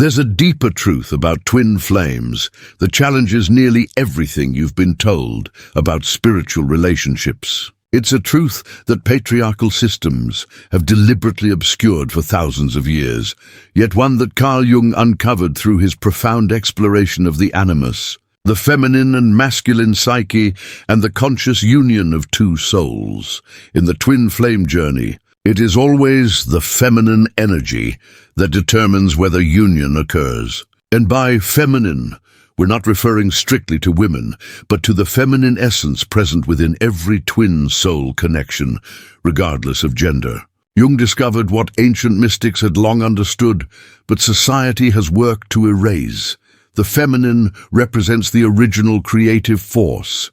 There's a deeper truth about twin flames that challenges nearly everything you've been told about spiritual relationships. It's a truth that patriarchal systems have deliberately obscured for thousands of years, yet one that Carl Jung uncovered through his profound exploration of the Animus, the feminine and masculine psyche, and the conscious union of two souls. In the twin flame journey, it is always the feminine energy that determines whether union occurs. And by feminine, we're not referring strictly to women, but to the feminine essence present within every twin soul connection, regardless of gender. Jung discovered what ancient mystics had long understood, but society has worked to erase. The feminine represents the original creative force,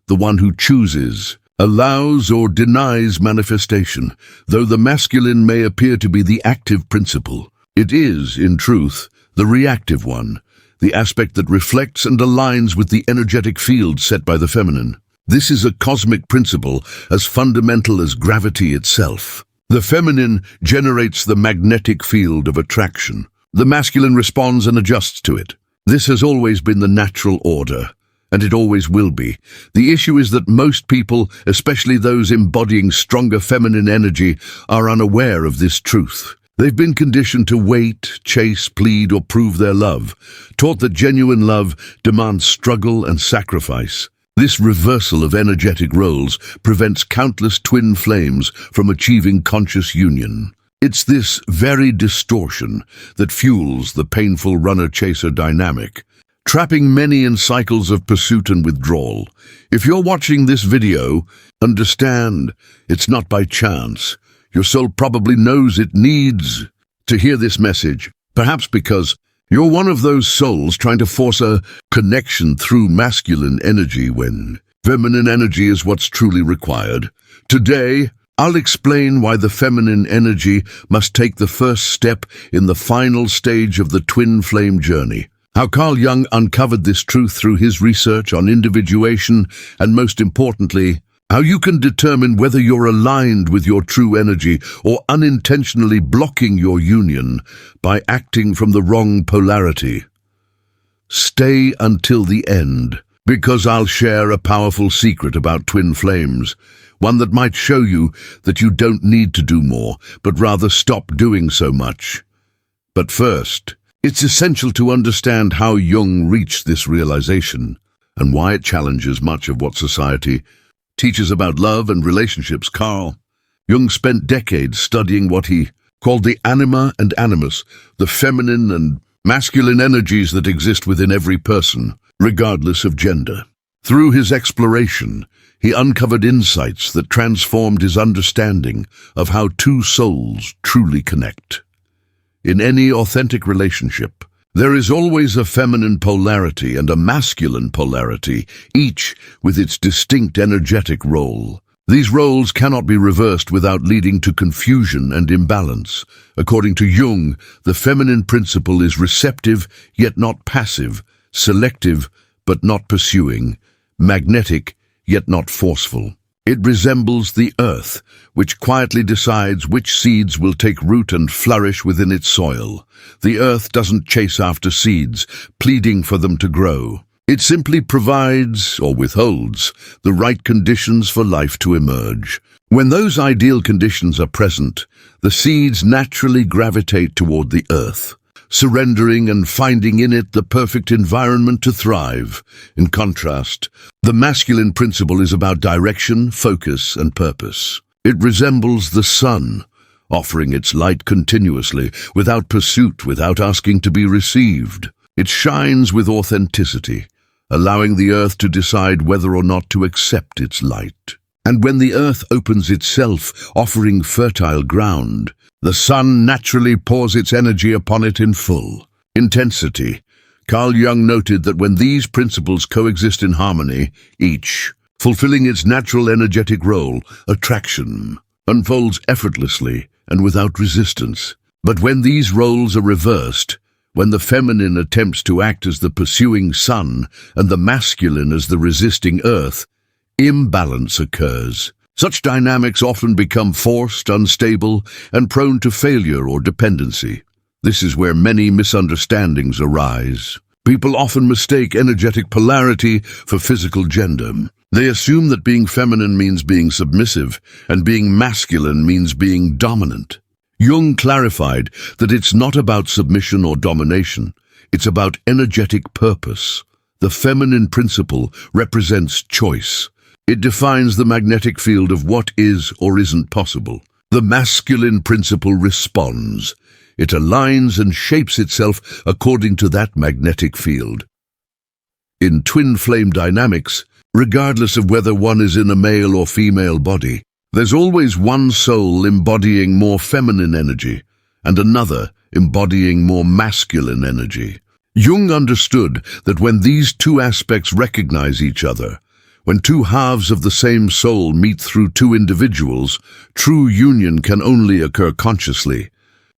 the one who chooses, allows or denies manifestation. Though the masculine may appear to be the active principle, it is, in truth, the reactive one, the aspect that reflects and aligns with the energetic field set by the feminine. This is a cosmic principle as fundamental as gravity itself. The feminine generates the magnetic field of attraction. The masculine responds and adjusts to it. This has always been the natural order, and it always will be. The issue is that most people, especially those embodying stronger feminine energy, are unaware of this truth. They've been conditioned to wait, chase, plead, or prove their love, taught that genuine love demands struggle and sacrifice. This reversal of energetic roles prevents countless twin flames from achieving conscious union. It's this very distortion that fuels the painful runner-chaser dynamic, trapping many in cycles of pursuit and withdrawal. If you're watching this video, understand it's not by chance. Your soul probably knows it needs to hear this message, perhaps because you're one of those souls trying to force a connection through masculine energy when feminine energy is what's truly required. Today, I'll explain why the feminine energy must take the first step in the final stage of the twin flame journey. How Carl Jung uncovered this truth through his research on individuation, and most importantly, how you can determine whether you're aligned with your true energy or unintentionally blocking your union by acting from the wrong polarity. Stay until the end, because I'll share a powerful secret about twin flames, one that might show you that you don't need to do more, but rather stop doing so much. But first, it's essential to understand how Jung reached this realization and why it challenges much of what society teaches about love and relationships. Carl Jung spent decades studying what he called the Anima and Animus, the feminine and masculine energies that exist within every person, regardless of gender. Through his exploration, he uncovered insights that transformed his understanding of how two souls truly connect. In any authentic relationship, there is always a feminine polarity and a masculine polarity, each with its distinct energetic role. These roles cannot be reversed without leading to confusion and imbalance. According to Jung, the feminine principle is receptive yet not passive, selective but not pursuing, magnetic yet not forceful. It resembles the earth, which quietly decides which seeds will take root and flourish within its soil. The earth doesn't chase after seeds, pleading for them to grow. It simply provides, or withholds, the right conditions for life to emerge. When those ideal conditions are present, the seeds naturally gravitate toward the earth, surrendering and finding in it the perfect environment to thrive. In contrast, the masculine principle is about direction, focus, and purpose. It resembles the sun, offering its light continuously, without pursuit, without asking to be received. It shines with authenticity, allowing the earth to decide whether or not to accept its light. And when the earth opens itself, offering fertile ground, the sun naturally pours its energy upon it in full intensity. Carl Jung noted that when these principles coexist in harmony, each fulfilling its natural energetic role, attraction unfolds effortlessly and without resistance. But when these roles are reversed, when the feminine attempts to act as the pursuing sun and the masculine as the resisting earth, imbalance occurs. Such dynamics often become forced, unstable, and prone to failure or dependency. This is where many misunderstandings arise. People often mistake energetic polarity for physical gender. They assume that being feminine means being submissive, and being masculine means being dominant. Jung clarified that it's not about submission or domination. It's about energetic purpose. The feminine principle represents choice. It defines the magnetic field of what is or isn't possible. The masculine principle responds. It aligns and shapes itself according to that magnetic field. In twin flame dynamics, regardless of whether one is in a male or female body, there's always one soul embodying more feminine energy and another embodying more masculine energy. Jung understood that when these two aspects recognize each other, when two halves of the same soul meet through two individuals, true union can only occur consciously.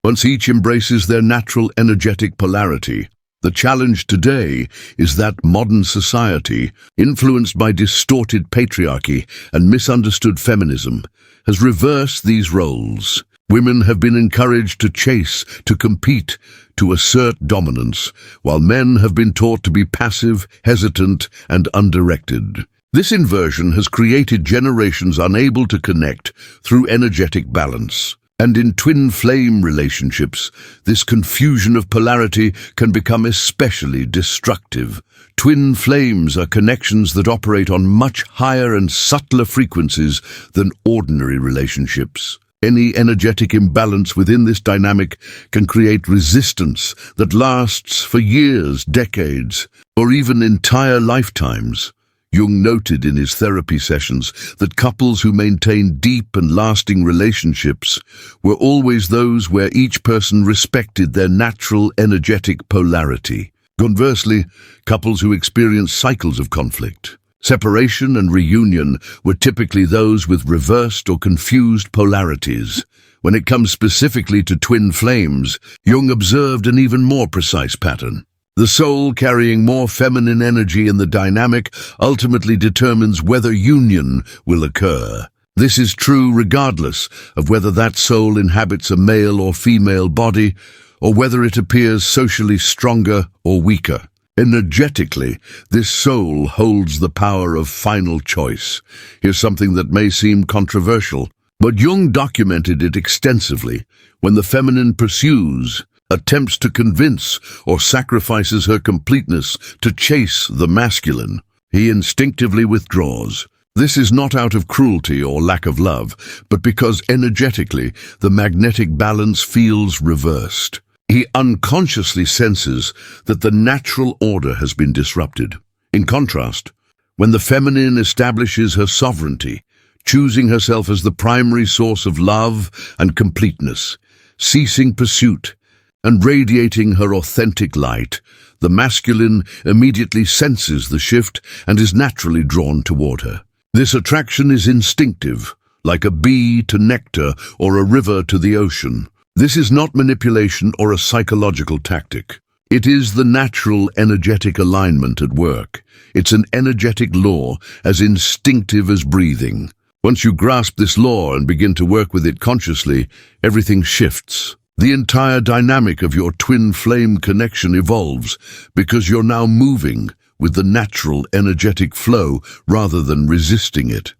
Once each embraces their natural energetic polarity, the challenge today is that modern society, influenced by distorted patriarchy and misunderstood feminism, has reversed these roles. Women have been encouraged to chase, to compete, to assert dominance, while men have been taught to be passive, hesitant, and undirected. This inversion has created generations unable to connect through energetic balance. And in twin flame relationships, this confusion of polarity can become especially destructive. Twin flames are connections that operate on much higher and subtler frequencies than ordinary relationships. Any energetic imbalance within this dynamic can create resistance that lasts for years, decades, or even entire lifetimes. Jung noted in his therapy sessions that couples who maintained deep and lasting relationships were always those where each person respected their natural energetic polarity. Conversely, couples who experienced cycles of conflict, separation and reunion were typically those with reversed or confused polarities. When it comes specifically to twin flames, Jung observed an even more precise pattern. The soul carrying more feminine energy in the dynamic ultimately determines whether union will occur. This is true regardless of whether that soul inhabits a male or female body, or whether it appears socially stronger or weaker. Energetically, this soul holds the power of final choice. Here's something that may seem controversial, but Jung documented it extensively. When the feminine pursues, attempts to convince, or sacrifices her completeness to chase the masculine, he instinctively withdraws. This is not out of cruelty or lack of love, but because energetically the magnetic balance feels reversed. He unconsciously senses that the natural order has been disrupted. In contrast, when the feminine establishes her sovereignty, choosing herself as the primary source of love and completeness, ceasing pursuit, and radiating her authentic light, the masculine immediately senses the shift and is naturally drawn toward her. This attraction is instinctive, like a bee to nectar or a river to the ocean. This is not manipulation or a psychological tactic. It is the natural energetic alignment at work. It's an energetic law as instinctive as breathing. Once you grasp this law and begin to work with it consciously, everything shifts. The entire dynamic of your twin flame connection evolves because you're now moving with the natural energetic flow rather than resisting it.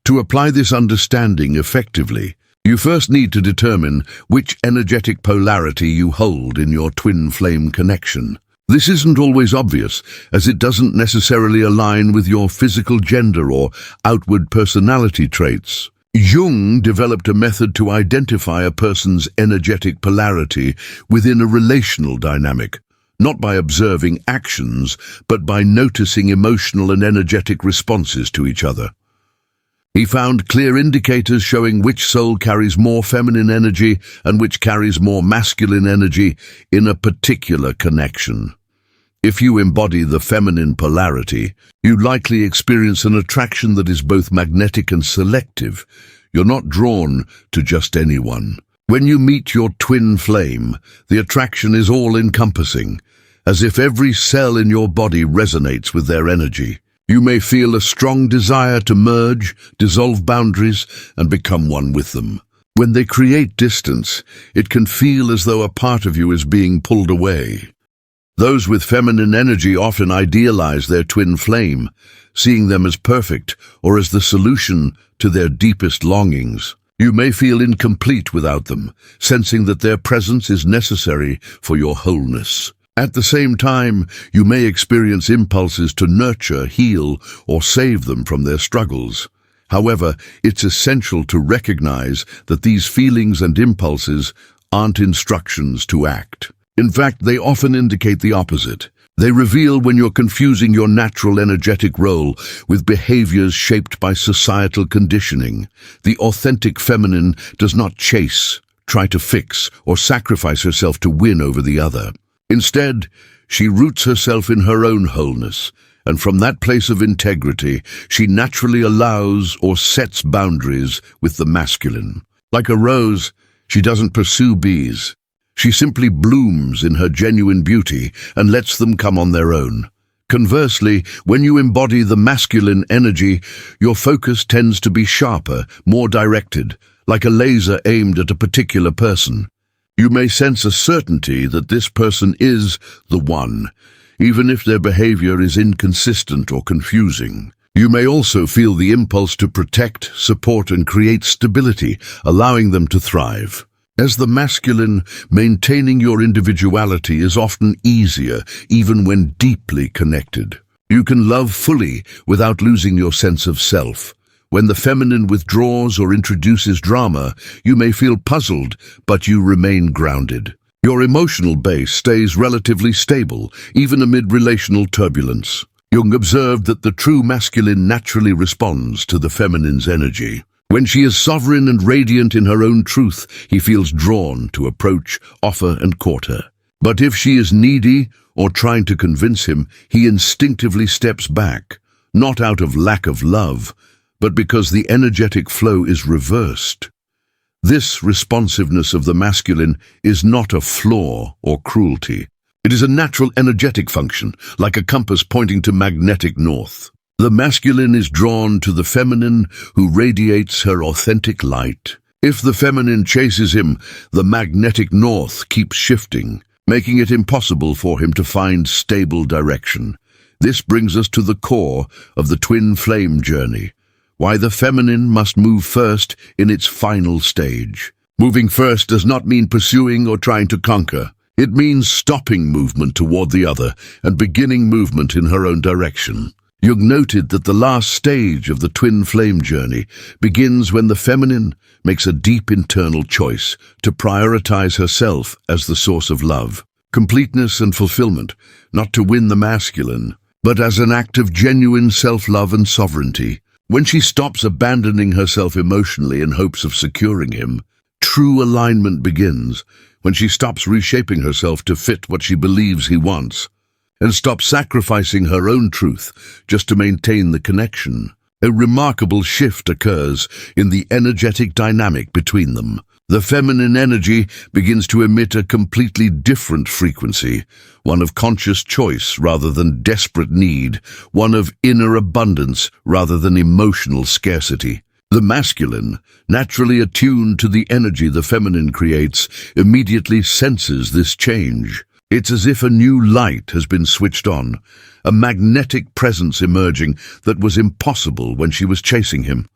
To apply this understanding effectively, you first need to determine which energetic polarity you hold in your twin flame connection. This isn't always obvious, as it doesn't necessarily align with your physical gender or outward personality traits. Jung developed a method to identify a person's energetic polarity within a relational dynamic, not by observing actions, but by noticing emotional and energetic responses to each other. He found clear indicators showing which soul carries more feminine energy and which carries more masculine energy in a particular connection. If you embody the feminine polarity, you likely experience an attraction that is both magnetic and selective. You're not drawn to just anyone. When you meet your twin flame, the attraction is all-encompassing, as if every cell in your body resonates with their energy. You may feel a strong desire to merge, dissolve boundaries, and become one with them. When they create distance, it can feel as though a part of you is being pulled away. Those with feminine energy often idealize their twin flame, seeing them as perfect or as the solution to their deepest longings. You may feel incomplete without them, sensing that their presence is necessary for your wholeness. At the same time, you may experience impulses to nurture, heal, or save them from their struggles. However, it's essential to recognize that these feelings and impulses aren't instructions to act. In fact, they often indicate the opposite. They reveal when you're confusing your natural energetic role with behaviors shaped by societal conditioning. The authentic feminine does not chase, try to fix, or sacrifice herself to win over the other. Instead, she roots herself in her own wholeness, and from that place of integrity, she naturally allows or sets boundaries with the masculine. Like a rose, she doesn't pursue bees. She simply blooms in her genuine beauty and lets them come on their own. Conversely, when you embody the masculine energy, your focus tends to be sharper, more directed, like a laser aimed at a particular person. You may sense a certainty that this person is the one, even if their behavior is inconsistent or confusing. You may also feel the impulse to protect, support, and create stability, allowing them to thrive. As the masculine, maintaining your individuality is often easier, even when deeply connected. You can love fully without losing your sense of self. When the feminine withdraws or introduces drama, you may feel puzzled, but you remain grounded. Your emotional base stays relatively stable, even amid relational turbulence. Jung observed that the true masculine naturally responds to the feminine's energy. When she is sovereign and radiant in her own truth, he feels drawn to approach, offer, and court her. But if she is needy or trying to convince him, he instinctively steps back, not out of lack of love, but because the energetic flow is reversed. This responsiveness of the masculine is not a flaw or cruelty. It is a natural energetic function, like a compass pointing to magnetic north. The masculine is drawn to the feminine, who radiates her authentic light. If the feminine chases him, the magnetic north keeps shifting, making it impossible for him to find stable direction. This brings us to the core of the twin flame journey, why the feminine must move first in its final stage. Moving first does not mean pursuing or trying to conquer. It means stopping movement toward the other and beginning movement in her own direction. Jung noted that the last stage of the twin flame journey begins when the feminine makes a deep internal choice to prioritize herself as the source of love, completeness, and fulfillment, not to win the masculine, but as an act of genuine self-love and sovereignty. When she stops abandoning herself emotionally in hopes of securing him, true alignment begins. When she stops reshaping herself to fit what she believes he wants, and stops sacrificing her own truth just to maintain the connection, a remarkable shift occurs in the energetic dynamic between them. The feminine energy begins to emit a completely different frequency, one of conscious choice rather than desperate need, one of inner abundance rather than emotional scarcity. The masculine, naturally attuned to the energy the feminine creates, immediately senses this change. It's as if a new light has been switched on, a magnetic presence emerging that was impossible when she was chasing him.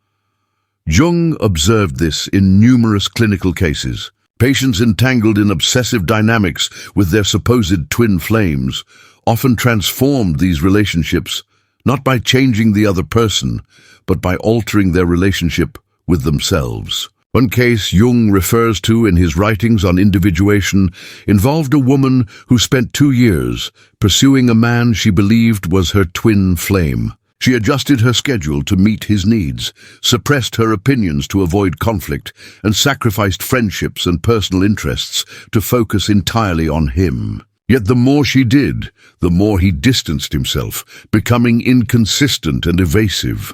Jung observed this in numerous clinical cases. Patients entangled in obsessive dynamics with their supposed twin flames often transformed these relationships, not by changing the other person, but by altering their relationship with themselves. One case Jung refers to in his writings on individuation involved a woman who spent 2 years pursuing a man she believed was her twin flame. She adjusted her schedule to meet his needs, suppressed her opinions to avoid conflict, and sacrificed friendships and personal interests to focus entirely on him. Yet the more she did, the more he distanced himself, becoming inconsistent and evasive.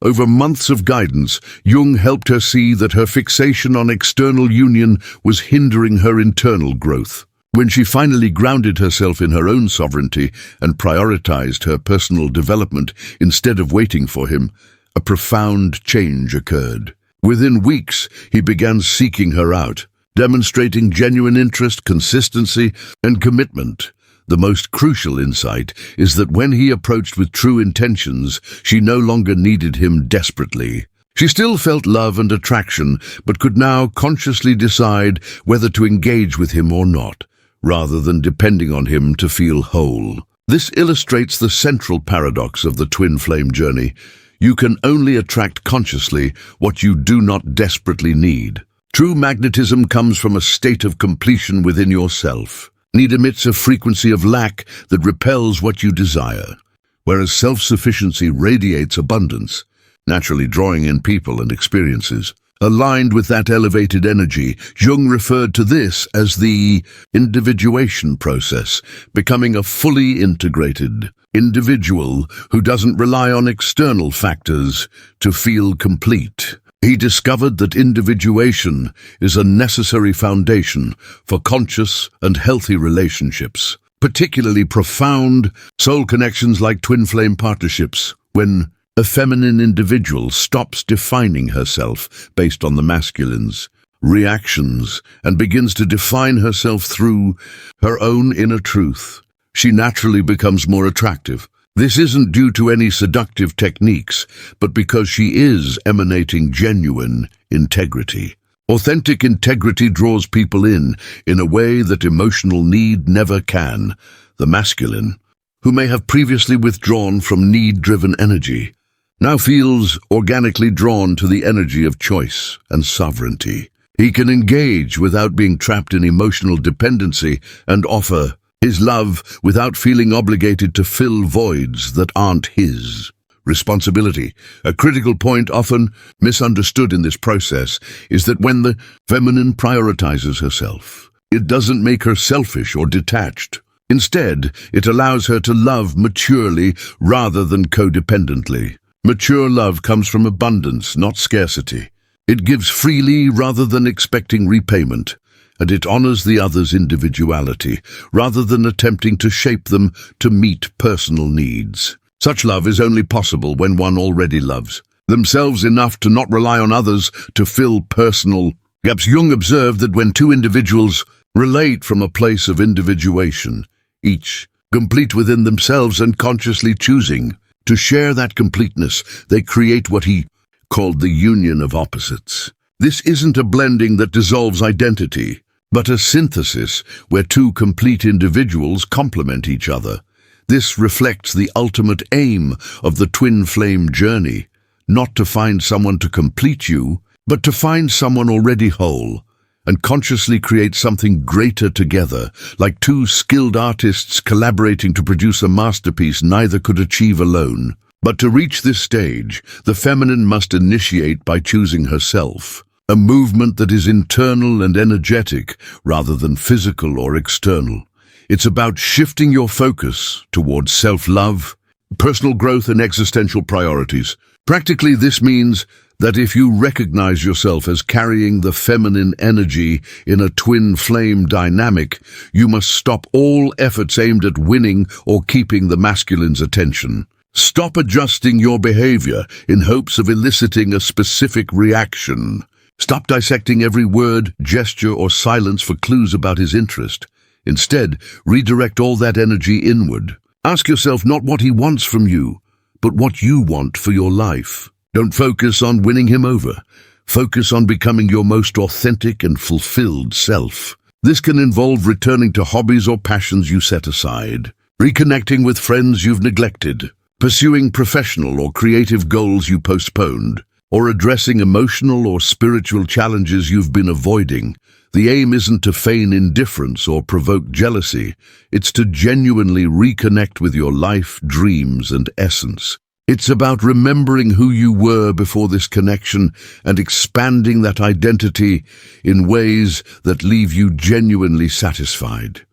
Over months of guidance, Jung helped her see that her fixation on external union was hindering her internal growth. When she finally grounded herself in her own sovereignty and prioritized her personal development instead of waiting for him, a profound change occurred. Within weeks, he began seeking her out, demonstrating genuine interest, consistency, and commitment. The most crucial insight is that when he approached with true intentions, she no longer needed him desperately. She still felt love and attraction, but could now consciously decide whether to engage with him or not, rather than depending on him to feel whole. This illustrates the central paradox of the twin flame journey. You can only attract consciously what you do not desperately need. True magnetism comes from a state of completion within yourself. Need emits a frequency of lack that repels what you desire, whereas self-sufficiency radiates abundance, naturally drawing in people and experiences. Aligned with that elevated energy, Jung referred to this as the individuation process, becoming a fully integrated individual who doesn't rely on external factors to feel complete. He discovered that individuation is a necessary foundation for conscious and healthy relationships, particularly profound soul connections like twin flame partnerships, when a feminine individual stops defining herself based on the masculine's reactions and begins to define herself through her own inner truth. She naturally becomes more attractive. This isn't due to any seductive techniques, but because she is emanating genuine integrity. Authentic integrity draws people in a way that emotional need never can. The masculine, who may have previously withdrawn from need-driven energy, now feels organically drawn to the energy of choice and sovereignty. He can engage without being trapped in emotional dependency and offer his love without feeling obligated to fill voids that aren't his. Responsibility. A critical point often misunderstood in this process is that when the feminine prioritizes herself, it doesn't make her selfish or detached. Instead, it allows her to love maturely rather than codependently. Mature love comes from abundance, not scarcity. It gives freely rather than expecting repayment, and it honors the other's individuality, rather than attempting to shape them to meet personal needs. Such love is only possible when one already loves themselves enough to not rely on others to fill personal gaps. Jung observed that when two individuals relate from a place of individuation, each complete within themselves and consciously choosing to share that completeness, they create what he called the union of opposites. This isn't a blending that dissolves identity, but a synthesis where two complete individuals complement each other. This reflects the ultimate aim of the twin flame journey, not to find someone to complete you, but to find someone already whole, and consciously create something greater together, like two skilled artists collaborating to produce a masterpiece neither could achieve alone. But to reach this stage, the feminine must initiate by choosing herself, a movement that is internal and energetic rather than physical or external. It's about shifting your focus towards self-love, personal growth, and existential priorities. Practically, this means that if you recognize yourself as carrying the feminine energy in a twin flame dynamic, you must stop all efforts aimed at winning or keeping the masculine's attention. Stop adjusting your behavior in hopes of eliciting a specific reaction. Stop dissecting every word, gesture, or silence for clues about his interest. Instead, redirect all that energy inward. Ask yourself not what he wants from you, but what you want for your life. Don't focus on winning him over. Focus on becoming your most authentic and fulfilled self. This can involve returning to hobbies or passions you set aside, reconnecting with friends you've neglected, pursuing professional or creative goals you postponed, or addressing emotional or spiritual challenges you've been avoiding. The aim isn't to feign indifference or provoke jealousy. It's to genuinely reconnect with your life, dreams, and essence. It's about remembering who you were before this connection and expanding that identity in ways that leave you genuinely satisfied.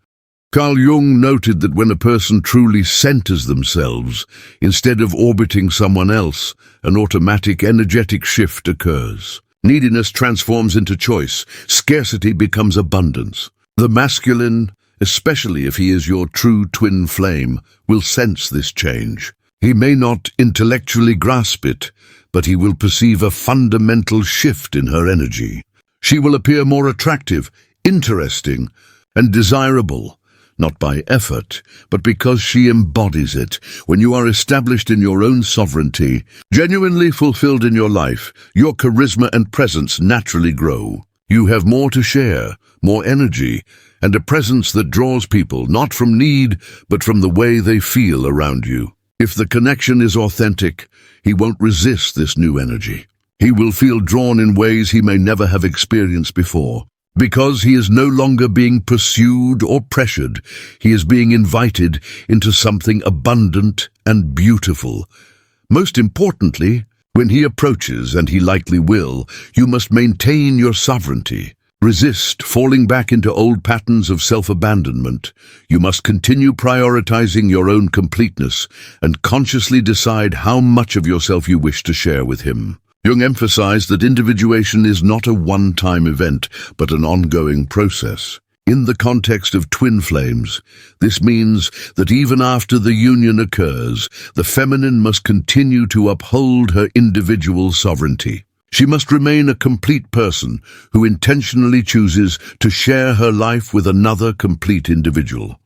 Carl Jung noted that when a person truly centers themselves, instead of orbiting someone else, an automatic energetic shift occurs. Neediness transforms into choice. Scarcity becomes abundance. The masculine, especially if he is your true twin flame, will sense this change. He may not intellectually grasp it, but he will perceive a fundamental shift in her energy. She will appear more attractive, interesting, and desirable, not by effort, but because she embodies it. When you are established in your own sovereignty, genuinely fulfilled in your life, your charisma and presence naturally grow. You have more to share, more energy, and a presence that draws people not from need, but from the way they feel around you. If the connection is authentic, he won't resist this new energy. He will feel drawn in ways he may never have experienced before. Because he is no longer being pursued or pressured, he is being invited into something abundant and beautiful. Most importantly, when he approaches, and he likely will, you must maintain your sovereignty. Resist falling back into old patterns of self-abandonment. You must continue prioritizing your own completeness and consciously decide how much of yourself you wish to share with him. Jung emphasized that individuation is not a one-time event, but an ongoing process. In the context of twin flames, this means that even after the union occurs, the feminine must continue to uphold her individual sovereignty. She must remain a complete person who intentionally chooses to share her life with another complete individual.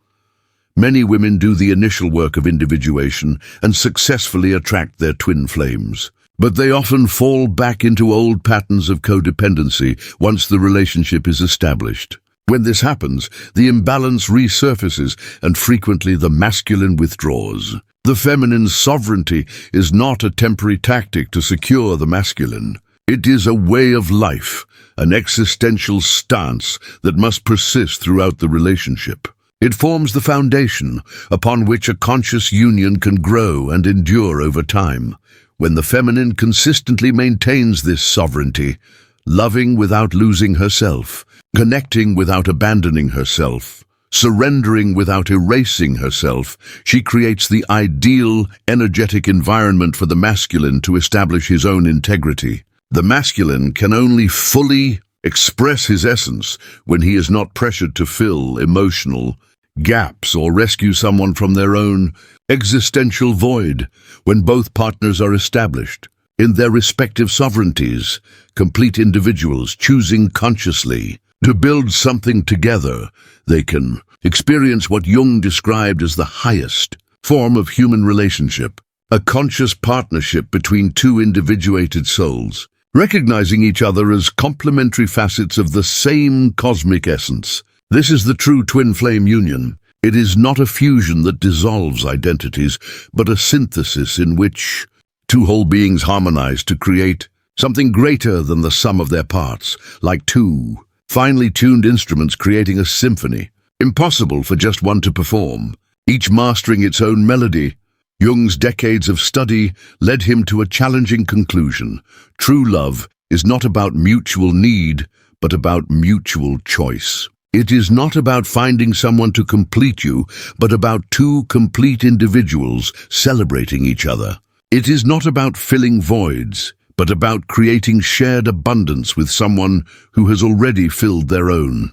Many women do the initial work of individuation and successfully attract their twin flames. But they often fall back into old patterns of codependency once the relationship is established. When this happens, the imbalance resurfaces and frequently the masculine withdraws. The feminine's sovereignty is not a temporary tactic to secure the masculine. It is a way of life, an existential stance that must persist throughout the relationship. It forms the foundation upon which a conscious union can grow and endure over time. When the feminine consistently maintains this sovereignty, loving without losing herself, connecting without abandoning herself, surrendering without erasing herself, she creates the ideal, energetic environment for the masculine to establish his own integrity. The masculine can only fully express his essence when he is not pressured to fill emotional gaps or rescue someone from their own existential void. When both partners are established in their respective sovereignties, complete individuals choosing consciously to build something together, they can experience what Jung described as the highest form of human relationship, a conscious partnership between two individuated souls, recognizing each other as complementary facets of the same cosmic essence. This is the true twin flame union. It is not a fusion that dissolves identities, but a synthesis in which two whole beings harmonize to create something greater than the sum of their parts, like two finely tuned instruments creating a symphony, impossible for just one to perform, each mastering its own melody. Jung's decades of study led him to a challenging conclusion. True love is not about mutual need, but about mutual choice. It is not about finding someone to complete you, but about two complete individuals celebrating each other. It is not about filling voids, but about creating shared abundance with someone who has already filled their own.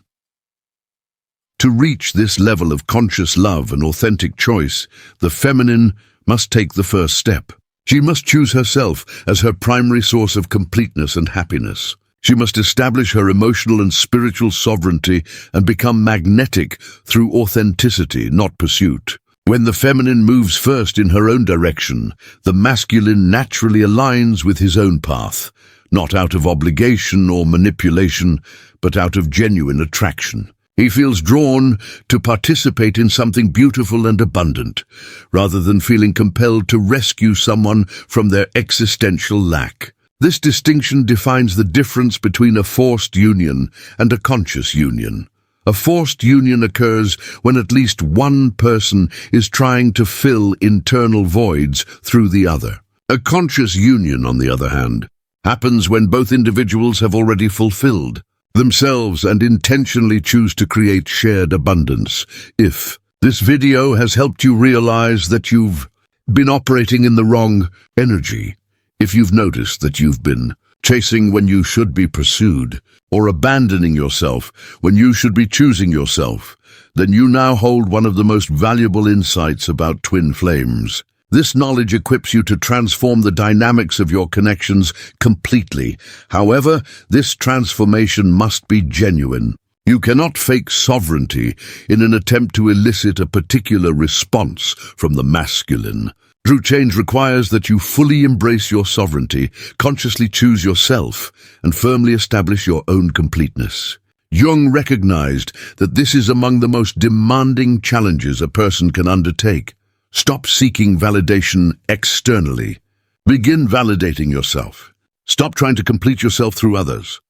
To reach this level of conscious love and authentic choice, the feminine must take the first step. She must choose herself as her primary source of completeness and happiness. She must establish her emotional and spiritual sovereignty and become magnetic through authenticity, not pursuit. When the feminine moves first in her own direction, the masculine naturally aligns with his own path, not out of obligation or manipulation, but out of genuine attraction. He feels drawn to participate in something beautiful and abundant, rather than feeling compelled to rescue someone from their existential lack. This distinction defines the difference between a forced union and a conscious union. A forced union occurs when at least one person is trying to fill internal voids through the other. A conscious union, on the other hand, happens when both individuals have already fulfilled themselves and intentionally choose to create shared abundance. If this video has helped you realize that you've been operating in the wrong energy, if you've noticed that you've been chasing when you should be pursued, or abandoning yourself when you should be choosing yourself, then you now hold one of the most valuable insights about twin flames. This knowledge equips you to transform the dynamics of your connections completely. However, this transformation must be genuine. You cannot fake sovereignty in an attempt to elicit a particular response from the masculine. True change requires that you fully embrace your sovereignty, consciously choose yourself, and firmly establish your own completeness. Jung recognized that this is among the most demanding challenges a person can undertake. Stop seeking validation externally. Begin validating yourself. Stop trying to complete yourself through others.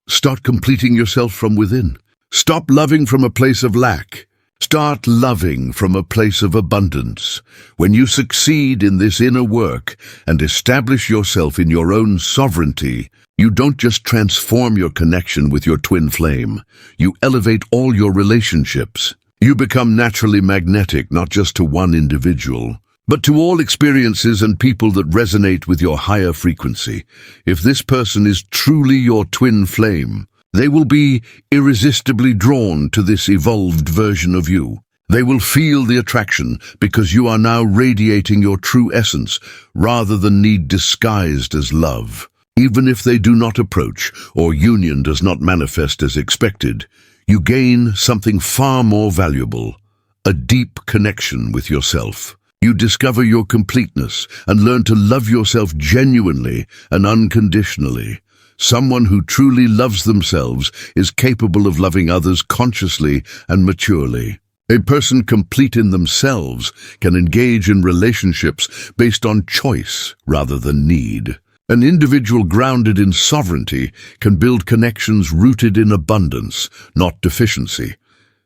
Start completing yourself from within. Stop loving from a place of lack. Start loving from a place of abundance. When you succeed in this inner work and establish yourself in your own sovereignty, you don't just transform your connection with your twin flame. You elevate all your relationships. You become naturally magnetic, not just to one individual, but to all experiences and people that resonate with your higher frequency. If this person is truly your twin flame, they will be irresistibly drawn to this evolved version of you. They will feel the attraction because you are now radiating your true essence rather than need disguised as love. Even if they do not approach or union does not manifest as expected, you gain something far more valuable, a deep connection with yourself. You discover your completeness and learn to love yourself genuinely and unconditionally. Someone who truly loves themselves is capable of loving others consciously and maturely. A person complete in themselves can engage in relationships based on choice rather than need. An individual grounded in sovereignty can build connections rooted in abundance, not deficiency.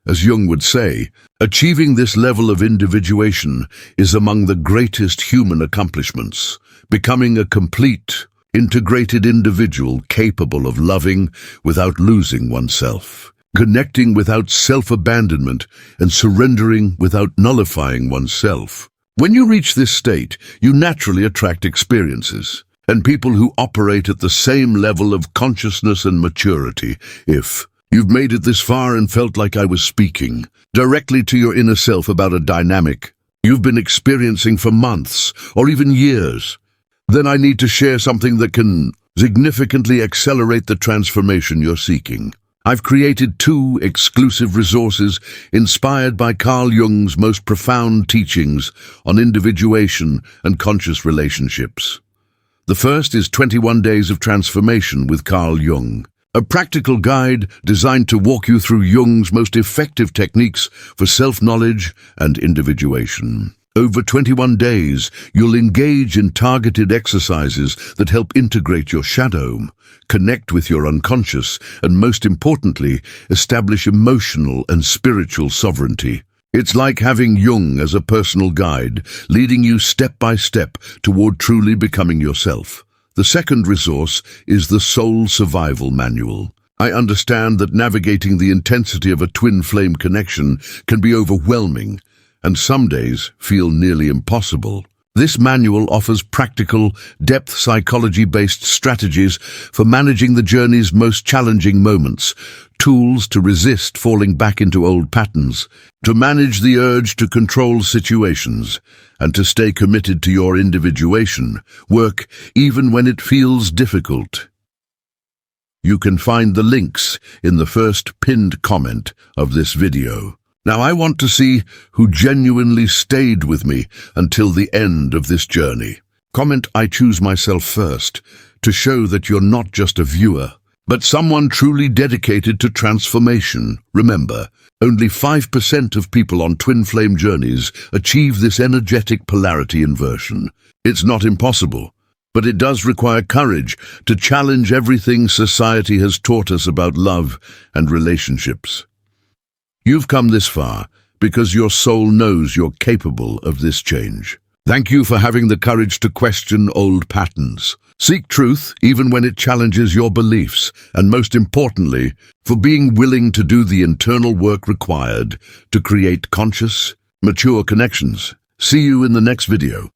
As Jung would say, achieving this level of individuation is among the greatest human accomplishments, becoming a complete, integrated individual capable of loving without losing oneself, connecting without self-abandonment, and surrendering without nullifying oneself. When you reach this state, you naturally attract experiences and people who operate at the same level of consciousness and maturity. If you've made it this far and felt like I was speaking directly to your inner self about a dynamic you've been experiencing for months or even years, then I need to share something that can significantly accelerate the transformation you're seeking. I've created 2 exclusive resources inspired by Carl Jung's most profound teachings on individuation and conscious relationships. The first is 21 Days of Transformation with Carl Jung, a practical guide designed to walk you through Jung's most effective techniques for self-knowledge and individuation. Over 21 days, you'll engage in targeted exercises that help integrate your shadow, connect with your unconscious, and most importantly, establish emotional and spiritual sovereignty. It's like having Jung as a personal guide, leading you step by step toward truly becoming yourself. The second resource is the Soul Survival Manual. I understand that navigating the intensity of a twin flame connection can be overwhelming, and some days feel nearly impossible. This manual offers practical, depth psychology-based strategies for managing the journey's most challenging moments, tools to resist falling back into old patterns, to manage the urge to control situations, and to stay committed to your individuation work even when it feels difficult. You can find the links in the first pinned comment of this video. Now I want to see who genuinely stayed with me until the end of this journey. Comment "I choose myself first" to show that you're not just a viewer, but someone truly dedicated to transformation. Remember, only 5% of people on twin flame journeys achieve this energetic polarity inversion. It's not impossible, but it does require courage to challenge everything society has taught us about love and relationships. You've come this far because your soul knows you're capable of this change. Thank you for having the courage to question old patterns. Seek truth even when it challenges your beliefs, and most importantly, for being willing to do the internal work required to create conscious, mature connections. See you in the next video.